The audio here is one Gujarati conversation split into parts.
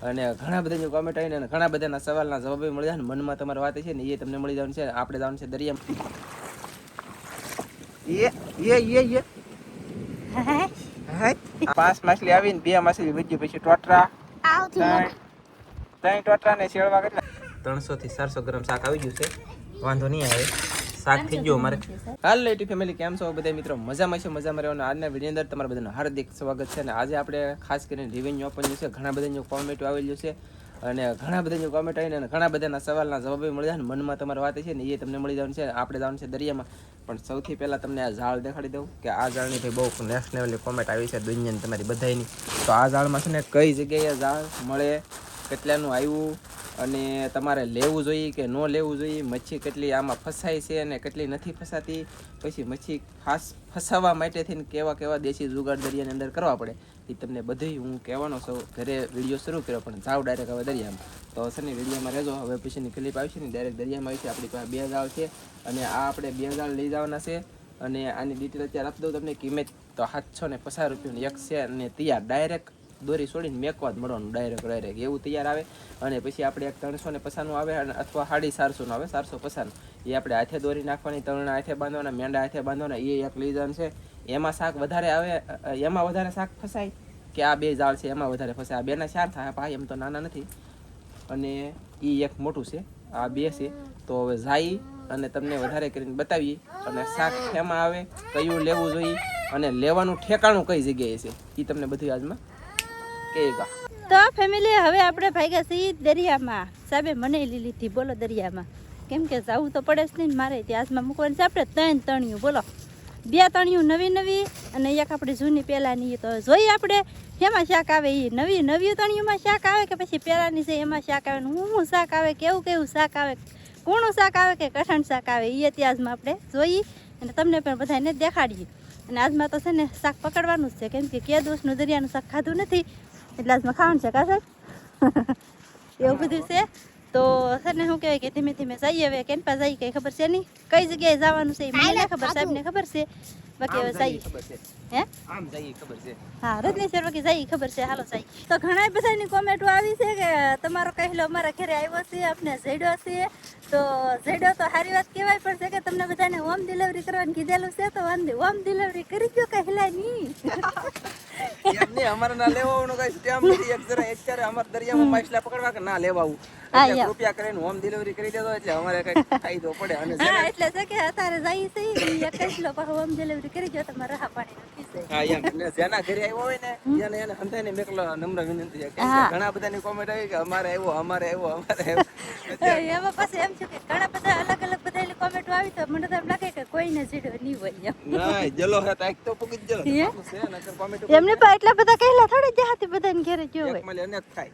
અને ઘણા બધાની કોમેન્ટ આવીને અને ઘણા બધાના સવાલના જવાબ મળી જાય ને મનમાં તમારી વાત છે ને એ તમને મળી જવાનું છે. આપણે જવાનું છે દરિયામાં. 5 માછલી આવીને 2 માછલી વીજ્યું પછી ટોટરા ત્રણ ટોટરા ને શેળવા કેટલા 300 થી 400 ગ્રામ શાક આવી ગયું છે. વાંધો નહીં આવે, શાક થઈ ગયું અમારે. હાલ લેટી ફેમિલી, કેમ છો બધા મિત્રો? મજામાં છે, મજામાં રહેવાનું. આજના વિડીયો અંદર તમારા બધાનું હાર્દિક સ્વાગત છે. અને આજે આપણે ખાસ કરીને રિવેન્યુ આપવાનું છે. ઘણા બધાની કોમેન્ટ આવેલી છે અને ઘણા બધાની કોમેન્ટ આવીને અને ઘણા બધાના સવાલના જવાબ મળી જાય ને મનમાં તમારી વાત છે ને એ તમને મળી જવાનું છે. આપણે જવાનું છે દરિયામાં. પણ સૌથી પહેલાં તમને આ ઝાડ દેખાડી દઉં કે આ ઝાડની ભાઈ બહુ નેક્સ્ટ લેવલની કોમેન્ટ આવી છે દુનિયાની તમારી બધાની. તો આ ઝાડમાં છે ને કઈ જગ્યાએ ઝાડ મળે, કેટલાનું આવ્યું અને તમારે લેવું જોઈએ કે ન લેવું જોઈએ, મચ્છી કેટલી આમાં ફસાય છે અને કેટલી નથી ફસાતી, પછી મચ્છી ખાસ ફસાવવા માટે થઈને કેવા કેવા દેશી જુગાડ દરિયાની અંદર કરવા પડે એ તમને બધું હું કહેવાનો છું. ઘરે વિડીયો શરૂ કર્યો પણ જાવ ડાયરેક્ટ હવે દરિયામાં. તો હશે ને વિડીયોમાં રહેજો. હવે પછીની ક્લિપ આવશે ને ડાયરેક્ટ દરિયામાં આવી છે. આપણી પાસે 2 ઝાડ છે અને આ આપણે 2 ઝાડ લઈ જવાના છે. અને આની ડિટેલ અત્યારે આપી દઉં તમને. કિંમત તો 750 રૂપિયાની એક છે અને તૈયાર ડાયરેક્ટ દોરી છોડીને મેકવા જ મળવાનું ડાયરેક્ટ એવું તૈયાર આવે. અને પછી આપણે એક 350નું આવે અથવા 450નું આવે. 450નું એ આપણે હાથે દોરી નાખવાની, તળના હાથે બાંધવાના, મેંડા હાથે બાંધવાના, એ એક લઈ જવાનું છે. એમાં શાક વધારે આવે, એમાં વધારે શાક ફસાય કે આ 2 ઝાડ છે એમાં વધારે ફસાય? આ 2ના 4 થાય ભાઈ, એમ તો નાના નથી. અને એ એક મોટું છે, આ 2 છે. તો હવે જાય અને તમને વધારે કરીને બતાવીએ અને શાક એમાં આવે, કયું લેવું જોઈએ અને લેવાનું ઠેકાણું કઈ જગ્યાએ છે એ તમને બધું આજમાં કહેગા. તો ફેમિલી, હવે આપણે ભાગ્યા છીએ દરિયામાં. સાહેબે મને લીધી હતી બોલો દરિયામાં, કેમ કે જવું તો પડે જ નહીં ને મારે ત્યાંમાં મૂકવાની છે. આપણે 3 તણિયું બોલો, 2 તણિયું નવી નવી અને એક આપણી જૂની પહેલાંની. તો જોઈએ આપણે એમાં શાક આવે, એ નવી તણિયુંમાં શાક આવે કે પછી પહેલાંની છે એમાં શાક આવે, હું શાક આવે, કેવું શાક આવે, કૂણું શાક આવે કે કઠણ શાક આવે, એ ત્યાંમાં આપણે જોઈએ અને તમને પણ બધાને દેખાડીએ. અને આજમાં તો છે ને શાક પકડવાનું જ છે, કેમ કે દોસ્તનું દરિયાનું શાક ખાધું નથી એટલે આજમાં ખાવાનું છે. કા સાહેબ એવું બધું છે. તો સર ને શું કહેવાય કે ધીમે ધીમે જઈએ. હવે કેમ પા જઈએ કઈ ખબર છે નહીં, કઈ જગ્યાએ જવાનું છે મને ખબર, સાહેબને ખબર છે. બાકી હવે જઈએ હે આમ જઈએ ખબર છે. હા, રત્નેશ્વર બાકી જઈએ ખબર છે. હાલો જઈએ. તો ઘણા બધાની કોમેન્ટો આવી છે કે તમારો કહેલો અમારા ઘરે આવ્યો છે, આપણે ઝેડો છે. તો ઝેડો તો સારી વાત કહેવાય, પણ છે કે તમને બધાને હોમ ડિલિવરી કરવાનું કીધેલું છે. તો હોમ ડિલિવરી કરી દો કહેલા નહીં. એમને અમારે ના લેવાનું કઈ સ્ટેમ નથી. એક જરા અત્યારે અમાર દરિયામાં માછલા પકડવા કે ના લેવાવું, એટલે રૂપિયા કરીને હોમ ડિલિવરી કરી દેજો એટલે અમારે કઈ ફાયદો પડે. અને હા, એટલે છે કે અત્યારે જઈ છે એક કિલો પાછો હોમ ડિલિવરી કરી દો તમારે રાહ પાણી નથી. હા, એમ ને જેના ઘરે આવ્યો હોય ને એને હંધાઈને મેકલો નમ્ર વિનંતી છે. ઘણા બધાની કોમેન્ટ આવી કે અમારે આવ્યો. એમાં પછી એમ છે કે ઘણા બધા અલગ બધાની કોમેન્ટ આવી. તો મને તો એમ લાગે કે કોઈને જીડો નહીં હોય. ના જલો હે તાક તો પૂકી જલો છે નકર કોમેન્ટ એમને પણ એટલા બધા કહેલા થોડી દેહાતી બધાને ઘરે ગયો હોય. એક મળે અનેક થાય.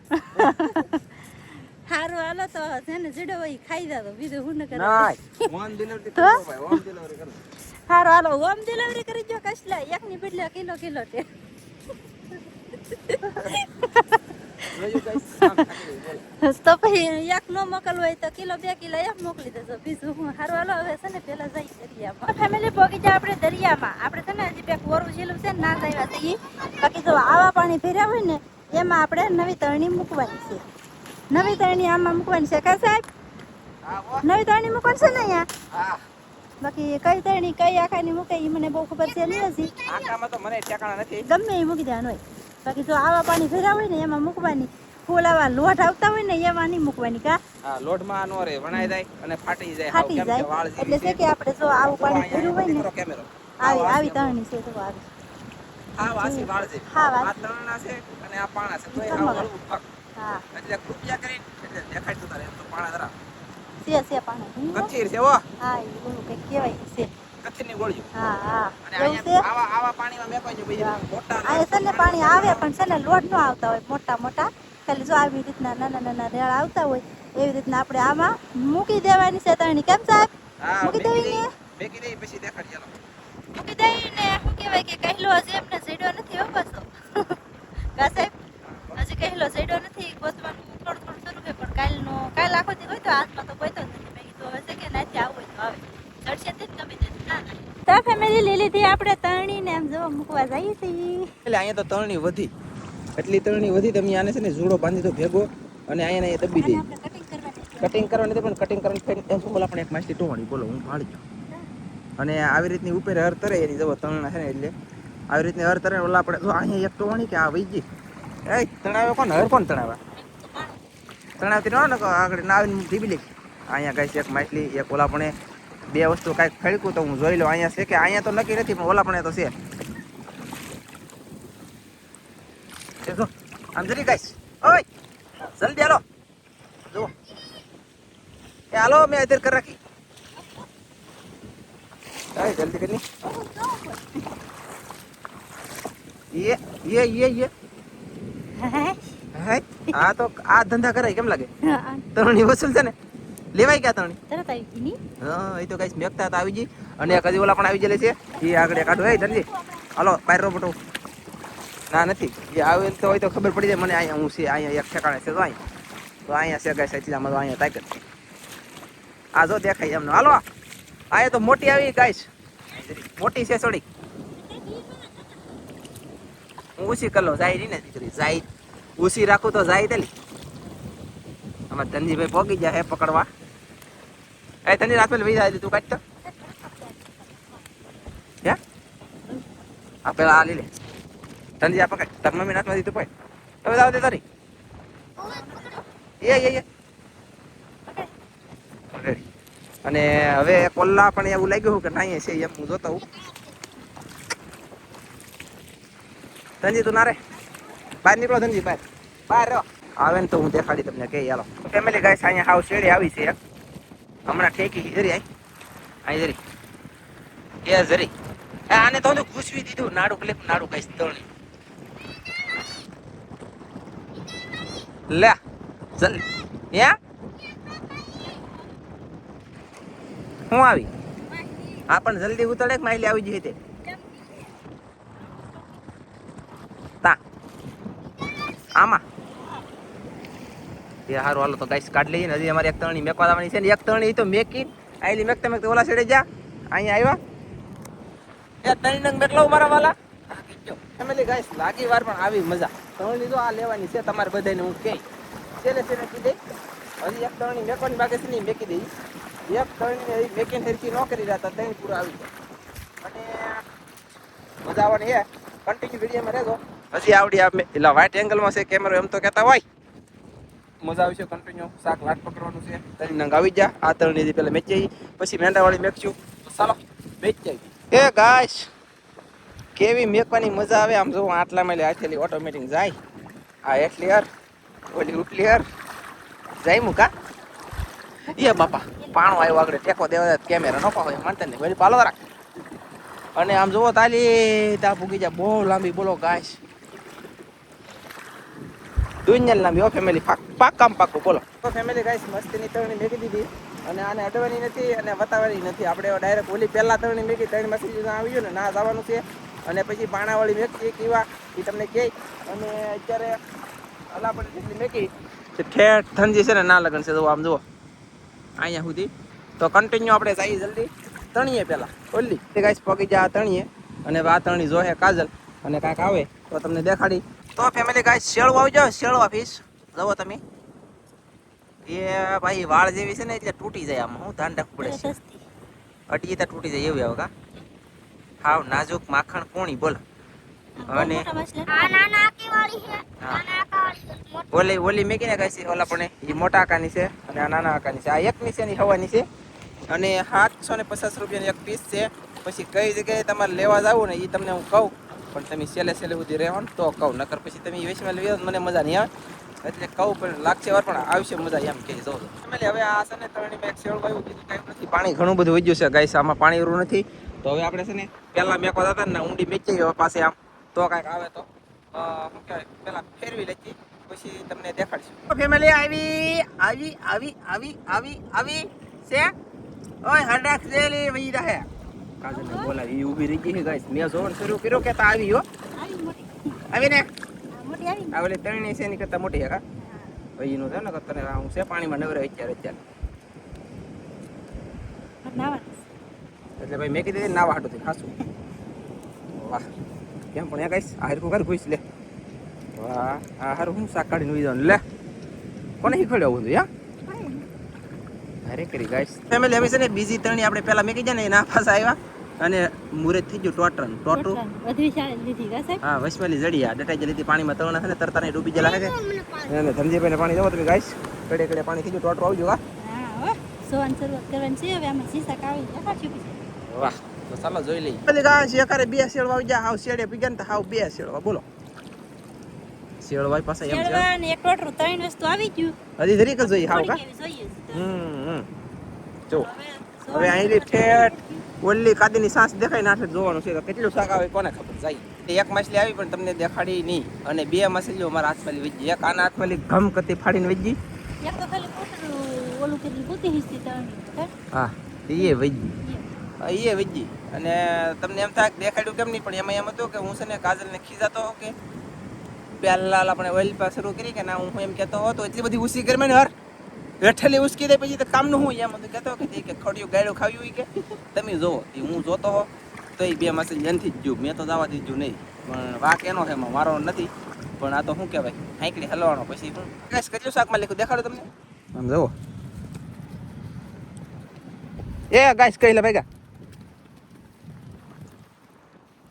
હારું હાલો તો જેને જીડો હોય ખાઈ જાવ, બીજું હું ન કરું. ના હોમ ડિલિવરી કરો ભાઈ, હોમ ડિલિવરી કરો. હારું હાલો હોમ ડિલિવરી કરી દો. કસલા એકની બદલે કિલો તે તો પછી એક નો મોકલવું હોય તો કિલો 2 કિલો એમ મોકલી દેજો. બીજું હું હારું હાલો હવે છે ને પેલા જઈ દરિયામાં. ફેમિલી પહોંચી જાય આપણે દરિયામાં. આપણે છે ને હજી પેક કોરું જેલું છે ને ના આવ્યા છીએ. બાકી જો આવા પાણી ભર્યા હોય ને એમાં આપણે નવી તરણી મૂકવાની છે. નવી તરણી આમાં મૂકવાની છે. કા સાહેબ નવી તરણી મૂકવાની છે ને અહીંયા? બાકી કઈ તરણી કઈ આખાની મૂકે એ મને બહુ ખબર છે નહીં. હજી આખામાં તો મને ઠેકાણા નથી, ગમે એ મૂકી દેવાનું હોય. બાકી જો આવા પાણી ભર્યા હોય ને એમાં મૂકવાની. ફૂલ આવા લોટ આવતા હોય ને એમાં નહીં મૂકવાની. કા હા, લોટમાં નો રે વણાઈ જાય અને ફાટી જાય. એટલે છે કે આપણે જો આવું પાણી ભર્યું હોય ને આવી તરણી છે. તો આવી આ વાસી વાળ છે. આ તરણા છે અને આ પાણા છે. તો એ હળવું ફક. હા, એટલે કૃપયા કરીને એટલે દેખાય તો તારે તો પાણા ધરા છે પાણી કથીર છે. હો હા, એવું કઈ કહેવાય છે. કથીરની ગોળીઓ. હા હા, અને અહીંયા આવા પાણીમાં મેકો જો બીજા મોટા આ છે ને પાણી આવે પણ છે ને લોટ નો આવતા હોય મોટા. ખાલી જો આવી રીતના નાના રેળ આવતા હોય એવી રીતના આપણે આમાં મૂકી દેવાની છે તરણી. કેમ સાહેબ મૂકી દેવી ને મેકી દે પછી દેખાડી ચાલો મૂકી દઈ ને શું કહેવાય કે કહેલો હજી એમને ઝેડો નથી. હો પાછો કા સાહેબ હજી કહેલો ઝેડો નથી. ગોતવાનું થોડું શરૂ કે પણ કાલ આખો દી હોય તો આજમાં તો કોઈ તો નથી. મેં કીધું હવે છે કે નાથી આવું હોય તો આવે ચડશે તે ગમે તે ના. તો ફેમિલી લીધી આપણે તરણી ને એમ જો મૂકવા જઈએ છીએ. એટલે અહીંયા તો તરણી વધી એટલી તળણી વધી તમે આને છે ને જુડો બાંધી દો ભેગો અને અહીંયા દબી દઈ આપણે કટિંગ કરવાની કટિંગ કરવાની તો પણ કટિંગ કરવાની ફેર બોલા પણ એક માછલી ટોવાની બોલો હું ભાળી ગયો અને આવી રીતની ઉપર હર તરે એની જવો તણના છે ને એટલે આવી રીતની હર તરે ઓલા આપણે જો અહીંયા એક ટોવાની કે આ વઈ ગઈ એ તણાવે કોણ હર કોણ તણાવે તણાવતી ન આગળ ના આવીને ઢીબી લે અહીંયા ગાઈસ એક માછલી એક ઓલા પણ બે વસ્તુ કાંઈક ખડકું તો હું જોઈ લઉં અહીંયા છે કે અહીંયા તો નક્કી નથી પણ ઓલા પણ તો છે જો આમ જરી ગાઈસ ઓય જલ્દી હાલો જો એ હાલો મેં ઇધર કર રાખી આય જલ્દી કરી ये હાય આ તો આ ધંધા કરાય કેમ લાગે તરણી વસૂલ છે ને લેવાય ક્યાં તરણી તરત આવી ગઈ ની હા એ તો કઈ મેકતા આવી ગઈ અને એક હજી ઓલા પણ આવી ગયેલી છે એ આગળ કાઢો એ ધનજી હાલો બહાર રો બટો ના નથી એ આવે તો હોય તો ખબર પડી જાય મને અહીંયા હું છે અહીંયા એક ઠેકાણે છે તો અહીંયા છે ગાય સાચીલામાં તો અહીંયા તાકાત આ જો દેખાય એમનો હાલો અહીંયા તો મોટી આવી ગાઈશ મોટી છે થોડી હું ઉછી કર લો જાય નહીં ને દીકરી જાય ઉછી રાખું તો જાય તેલી આમાં ધનજીભાઈ પોગી જાય હે પકડવા એ ધનજી રાત પેલા વહી તું કાઢતો હે આ પેલા આ લઈ લે ધનજી આ પકડ તાર મમ્મી નાથમાં દીધું પડે હવે જાવ દે તારી એ અને હવે કોલ્લા પણ એવું લાગ્યું કે નહીં છે એમ હું જોતો હું ધનજી તું ના રે બહાર નીકળો ધનજી બહાર રહો આવે ને તો હું દેખાડી તમને કે ચાલો ફેમિલી ગાઈસ અહીંયા હાવ શેડી આવી છે હમણાં ઠેકી જરી અહીં જરી એ જરી આને તો ઘૂસવી દીધું નાડું ક્લિપ નાડું કઈ તોણી લે જલ્દી હું આવી હા પણ જલ્દી ઉતરે કે માઇલી આવી જઈ તે તા આમાં એ હારું હાલો તો ગાઈસ કાઢ લઈએ ને હજી અમારે એક તરણી મેકવા આવવાની છે ને એક તરણી તો મેકી આઈલી મેકતા મેકતા ઓલા સાઈડે જા અહીંયા આવ્યા એ તરણી નંગ મેકલો મારા વાલા ફેમિલી ગાઈસ લાગી વાર પણ આવી મજા તરણી તો આ લેવાની છે તમારે બધાને હું કે છેલ્લે કીધી હજી એક તરણી મેકવાની બાકી છે નહીં મેકી દઈ એક તરણી મેકીને હરકી ન કરી રહ્યા ત્રણ પૂરા આવી જાય અને મજા આવવાની છે કન્ટિન્યુ વિડીયોમાં રહેજો હજી આવડી આ એટલે વાઇટ એંગલમાં છે કેમેરો એમ તો કહેતા હોય મજા આવશે કન્ટિન્યુ શાક લાટ પકડવાનું છે તરી નંગ આવી જા આ તરણી પેલા મેચી પછી મેંડાવાળી મેકશું તો ચાલો મેચ જાય એ ગાઈસ કેવી મેકવાની મજા આવે આમ જો આટલા માલે આથેલી ઓટોમેટિક જાય આ એટલી યાર ઓલી ઉટલી યાર જાય મુકા એ બાપા પાણો આવ્યો આગળ ટેકો દેવા કેમેરા નો પાવે માનતે ને વળી પાલો રાખ અને આમ જોવો તાલી તા પૂગી જા બહુ લાંબી બોલો ગાઈસ દુનિયા લાંબી ઓ ફેમિલી પાક્કામ પાક્કું બોલો તો ફેમિલી ગાઈસ મસ્તીની તરણી મેકી દીધી અને આને અડવાની નથી અને વતાવવાની નથી આપણે ડાયરેક્ટ ઓલી પહેલા તરણી મેકી ત્રણ મસી આવી ગયો ને ના જવાનું છે અને પછી પાણાવાળી મેકી કેવા એ તમને કહે અને અત્યારે અલા પણ જેટલી મેકી ઠેઠ ધનજી છે ને ના લગન છે તો આમ જુઓ અહીંયા સુધી તો કન્ટિન્યુ આપણે જઈએ જલ્દી તણીએ પહેલાં ઓલી તે ગાઈસ પગી જા તણીએ અને આ તણી જોહે કાજલ અને કાંઈક આવે તો તમને દેખાડી તો ફેમિલી ગાઈસ શેળવા આવી જાવ શેળવા ફીસ જુઓ તમે એ ભાઈ વાળ જેવી છે ને એટલે તૂટી જાય આમાં હું ધ્યાન રાખવું પડે છે અટીએ તો તૂટી જાય એવું આવે કા હાવ નાજુક માખણ કોણી બોલ અને ઓલી મેકીને ગાઈસ ઓલા પણ એ મોટા આકાની છે અને આ નાના આકાની છે આ એકની છે ની હવાની છે અને 750 રૂપિયાની એક પીસ છે પછી કઈ જગ્યાએ તમારે લેવા જવું ને એ તમને હું કહું પણ તમે છેલ્લે સુધી રહેવાનું તો કહું નકર પછી તમે વેચમાં લેવો મને મજા નહીં આવે એટલે કહું પણ લાગશે વાર પણ આવશે મજા એમ કહી દઉં ફેમિલી હવે આ છે ને તરણીમાં એક શેળવાયું બીજું કાંઈ નથી પાણી ઘણું બધું વહી ગયું છે ગાઈસ આમાં પાણી એવું નથી તો હવે આપણે છે ને પહેલાં મેકવા જતા ને ઊંડી મેચી પાસે આમ તો કાંઈક આવે તો શું કહેવાય પહેલાં ફેરવી લેતી પછી તમને દેખાડશું ફેમિલી આવી આવી આવી આવી આવી આવી છે ઓય હડાક જેલી વહી રહે કાજલને બોલાવી ઊભી રહી ગઈ ગાઈસ મેં જોવાનું શરૂ કર્યો કે તા આવી હો આવી ને આ ઓલી તરણી છે એની કરતાં મોટી હે કા ભાઈ એનું છે ને કે તને હું છે પાણીમાં નવરે અત્યારે એટલે ભાઈ મેં કીધી નાવા હાટું થી ખાસું વાહ કેમ પણ એ ગાઈસ આ હરકું કર ઘૂસ લે વાહ આ હારું હું શાક કાઢીને ઉઈ જાઉં લે કોને શીખવાડ્યું આવું યા અરે કરી ગાઈસ ફેમિલી હવે છે ને બીજી તરણી આપણે પહેલા મેકી જાય ને એના પાસે આવ્યા અને મુરત થઈ ગયું ટોટરું વધવી શાળે લીધી કા સાહેબ હા વસમેલી જડિયા ડટાઈ જલી પાણી માં તળના છે ને તરતા ને ડૂબી જલા છે અને ધનજીભાઈ ને પાણી દેવો તમે ગાઈસ કડે કડે પાણી થઈ ગયું ટોટરું આવજો હા હા સોન શરૂઆત કરવાની છે હવે આમાં સીસા કાવી દેખાડશું પછી વાહ તો ચાલો જોઈ લઈએ પેલી ગાય છે કરે બે શેળવા આવી જાય હાવ શેડે પીગન તો હાવ બે શેળવા બોલો શેળવા પાસે એમ છે શેળવા ને એક ટોટરું ત્રણ વસ્તુ આવી ગયું હજી ધરીક જ જોઈ હાવ કા કેવી જોઈએ છે જો હવે અહીંથી ઠેઠ ઓલી કાદીની સાસ દેખાય નાઠે જોવાનું છે તો કેટલું શાક આવે કોને ખબર જાય એક માછલી આવી પણ તમને દેખાડી નહીં અને બે માછલીઓ મારા હાથમાં વેચી એક આના હાથમાં ઘમ કતી ફાડીને વેચી એક તો ખાલી પોતરું ઓલું કેટલી પોતી હિસ્તી ત્રણ હા એ વેચી એ વેચી અને તમને એમ થાય દેખાડ્યું કેમ નહીં પણ એમાં એમ હતું કે હું છે ને કાજલને ખીજાતો કે પહેલા આપણે ઓઇલ પર શરૂ કરી કે ના હું એમ કહેતો હો તો એટલી બધી ઉસી કરી મને હર હેઠેલી ઉસકી દે પછી તો કામનું હું એમ હતું કહેતો કે ખોડિયું ગાયડું ખાવ્યું કે તમે જોવો એ હું જોતો હો તો એ બે માસી જનથી જ જ્યું મેં તો જવા દીધું નહીં પણ વાક એનો છે એમાં મારો નથી પણ આ તો શું કહેવાય હાંકડી હલવાનો પછી હું ગાઈસ કેટલું શાકમાં લખ્યું દેખાડો તમને આમ જોવો એ ગાઈસ કહી લે ભાઈ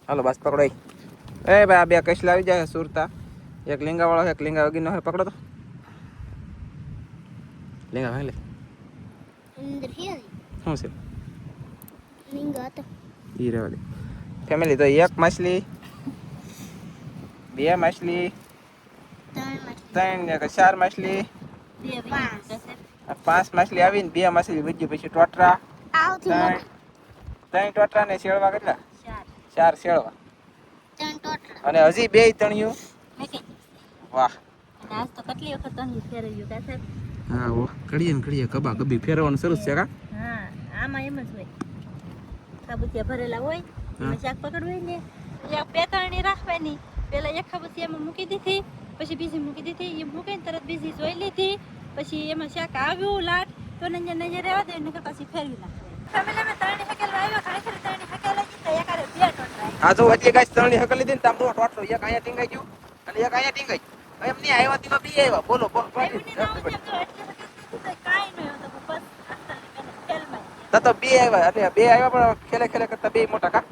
હાલો બસ પકડો એ ભાઈ આ બે કસલા આવી જાય સુરતા એક લીંગા વાળો એક લીંગા વગીનો હોય પકડો તો લીંગા ભાઈ લે અંદર શું છે લીંગા તો ઈ રહેવા દે ફેમિલી તો એક માછલી બે માછલી ત્રણ ચાર માછલી પાંચ માછલી આવીને બે માછલી બીજું પછી ટોટરા ત્રણ ટોટરા ને શેળવા કેટલા ચાર શેળવા અને હજી બે તણિયું વાહ આજ તો કેટલી વખત તણી ફેરવ્યું કા સાહેબ હા ઓ કડીએ કબા કબી ફેરવાનું શરૂ છે કા હા આમાં એમ જ હોય ખાબુચિયા ભરેલા હોય એમાં શાક પકડવું ને એક બે ત્રણની રાખવાની પેલા એક ખાબુચિયામાં મૂકી દીધી પછી બીજી મૂકી દીધી એ મૂકીને તરત બીજી જોઈ લીધી પછી એમાં શાક આવ્યું લાટ તો નજર રહેવા દે નકર પછી ફેરવી નાખે ફેમિલીમાં ત્રણની હકેલ આવ્યો ખરેખર ત્રણની હકેલ હતી તો એકારે બે ટોટરા આ જો એટલે ગાઈસ ત્રણની હકેલ લીધી ને તામ તો ટોટલો એક અહીંયા ટીંગાઈ ગયું અને એક અહીંયા ટીંગાઈ એમ નહીં આવ્યા તીવા બે આવ્યા બોલો તો બે આવ્યા એટલે બે આવ્યા પણ ખેલે કરતા બે મોટા કા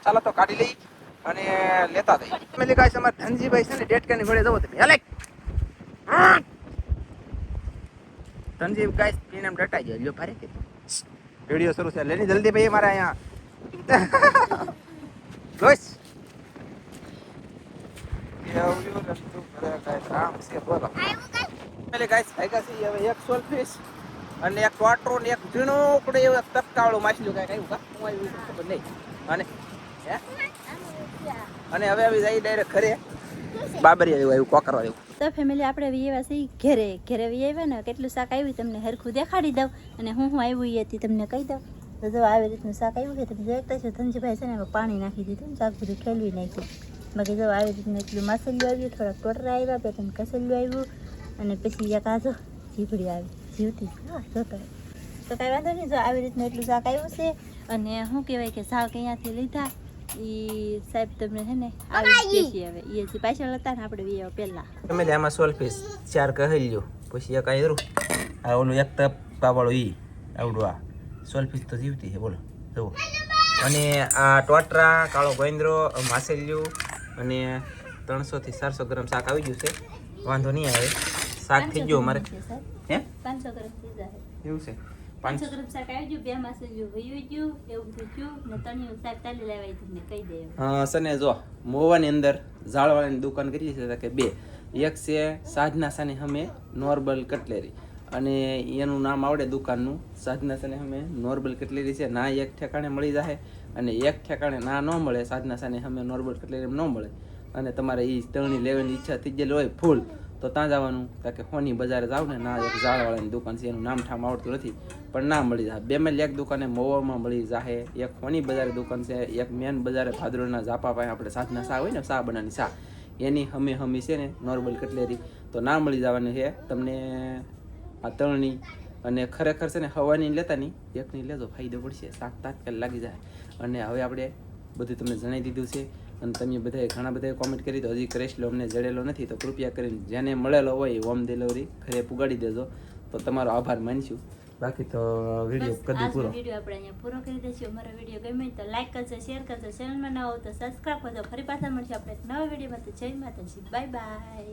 ચાલો તો કાઢી લઈ અને લેતા જઈએ ફેમિલી ગાઈસ અમાર ધનજીભાઈ છે ને ડેટકાની ઘોડે જવો તમે હાલે ધનજી ગાઈસ પીને ડટાઈ જાય લ્યો ભારે કે વિડિયો શરૂ છે લેની જલ્દી ભાઈ મારા અહીંયા જોઈશ કેવું રસ્તો કરે ગાઈસ આમ છે બોલો ફેમિલી ગાઈસ ભાઈગા છે હવે એક સોલફિશ અને એક ટોટરો ને એક ઝીણો પડે એવું એક તપકાવાળું માછલું કાંઈક આવ્યું કા હું આવ્યું ખબર નહીં અને હવે આવી જાય ડાયરેક્ટ ઘરે બાબરી આવ્યું કોકરવા આવ્યું તો ફેમિલી આપણે વિયેવા છે ઘરે વિયેવા ને કેટલું શાક આવ્યું તમને હરખું દેખાડી દઉં અને હું આવ્યું એ હતી તમને કહી દઉં તો જો આવી રીતનું શાક આવ્યું કે તમે જોઈતા છો ધનજીભાઈ છે ને એમાં પાણી નાખી દીધું શાક બધું ખેલવી નાખ્યું બાકી જો આવી રીતનું એટલું મસાલું આવ્યું થોડાક ટોટરા આવ્યા બે ત્રણ કસેલું આવ્યું અને પછી એક આજો જીભડી આવી જીવતી હા જોતો તો કાંઈ વાંધો નહીં જો આવી રીતનું એટલું શાક આવ્યું છે અને શું કહેવાય કે શાક અહીંયાથી લીધા એ સાહેબ તમને છે ને આવી જ હવે એ જે પાછળ હતા ને આપણે વીએ પહેલા તમે આમાં સોલફિશ ચાર કહી લ્યો પછી એક અહીં આ ઓલું એક તપ પાવાળું ઈ આવડું આ સોલફિશ તો જીવતી છે બોલો જુઓ અને આ ટોટરા કાળો ગોંદરો માસેલિયું અને 300 થી 400 ગ્રામ શાક આવી ગયું છે વાંધો નહીં આવે શાક થઈ ગયો મારે હે 500 ગ્રામ થઈ જાય એવું છે 500 ગ્રામ શાક આવી ગયું બે માસેલિયું વયું ગયું એવું બધું થયું ને તણિયું શાક ચાલી લેવાય તમને કહી દે હા સને જો મોવાની અંદર ઝાડવાળાની દુકાન કરી છે કે બે એક છે સાધના સાને અમે નોર્મલ કટલેરી અને એનું નામ આવડે દુકાનનું સાધના સાને અમે નોર્મલ કટલેરી છે ના એક ઠેકાણે મળી જાય અને એક ઠેકાણે ના ન મળે સાધના સાને અમે નોર્મલ કટલેરી ન મળે અને તમારે એ તળણી લેવાની ઈચ્છા થઈ ગયેલી હોય ફૂલ તો ત્યાં જવાનું કારણ કે હોની બજારે જાવ ને ના એક ઝાડવાળાની દુકાન છે એનું નામ ઠામ આવડતું નથી પણ ના મળી જાય બે મેલ એક દુકાને મોવામાં મળી જાય એક હોની બજારે દુકાન છે એક મેન બજારે ભાદરોના ઝાપા પાસે આપણે સાધના શા હોય ને શા બનાની શા એની હમી છે ને નોર્મલ કટલેરી તો ના મળી જવાની છે તમને આ તળણી અને ખરેખર છે ને હવાની લેતા નહીં એકની લેજો ફાયદો પડશે શાક તાત્કાલિક લાગી જાય અને હવે આપણે બધું તમને જણાવી દીધું છે અને તમે બધાએ ઘણા બધાએ કોમેન્ટ કરી તો હજી ક્રેશલો અમને જડેલો નથી, તો કૃપયા કરીને જેને મળેલો હોય એ હોમ ડિલિવરી ઘરે પુગાડી દેજો તો તમારો આભાર માનશું. બાકી તો વિડીયો કદી પૂરો. વિડીયો આપણે અહીંયા પૂરો કરી દઈશું. અમારો વિડીયો ગમે તો લાઈક કરજો, શેર કરજો, ચેનલમાં નવા હો તો સબસ્ક્રાઈબ કરજો. ફરી પાછા મળશે આપણે એક નવા વિડીયોમાં. તો જય માતાજી, બાય બાય.